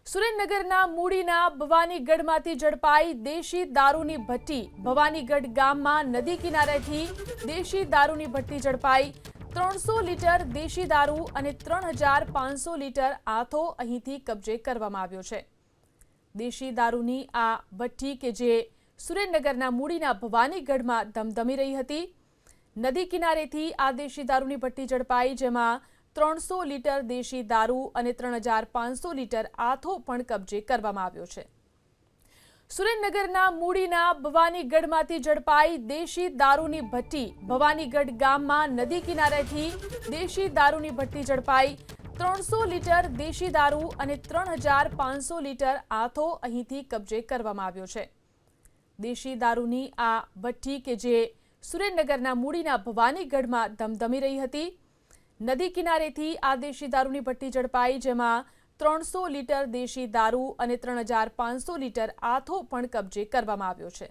સુરેન્દ્રનગરના મૂડીના ભવાનીગઢમાંથી ઝડપાઈ દેશી દારૂની ભઠ્ઠી। ભવાનીગઢ ગામમાં નદી કિનારેથી દેશી દારૂની ભઠ્ઠી ઝડપાઈ। 300 લીટર દેશી દારૂ અને 3500 લીટર આથો અહીંથી કબજે કરવામાં આવ્યો છે। દેશી દારૂની આ ભઠ્ઠી કે જે સુરેન્દ્રનગરના મૂડીના ભવાનીગઢમાં ધમધમી રહી હતી। નદી કિનારેથી આ દેશી દારૂની ભઠ્ઠી ઝડપાઈ, જેમાં 300 લીટર દેશી દારૂ અને 3500 લીટર આથો પણ કબજે કરવામાં આવ્યો છે। સુરેન્દ્રનગરના મૂડીના ભવાનીગઢમાંથી ઝડપાઈ દેશી દારૂની ભઠ્ઠી। ભવાનીગઢ ગામમાં નદી કિનારેથી દેશી દારૂની ભઠ્ઠી ઝડપાઈ। 300 લીટર દેશી દારૂ અને 3500 લીટર આથો અહીંથી કબજે કરવામાં આવ્યો છે। દેશી દારૂની આ ભઠ્ઠી કે જે સુરેન્દ્રનગરના મૂડીના ભવાનીગઢમાં ધમધમી રહી હતી। નદી કિનારેથી આ દેશી દારૂની ભઠ્ઠી ઝડપાઈ, જેમાં 300 લીટર દેશી દારૂ અને 3500 લીટર આથો પણ કબજે કરવામાં આવ્યો છે।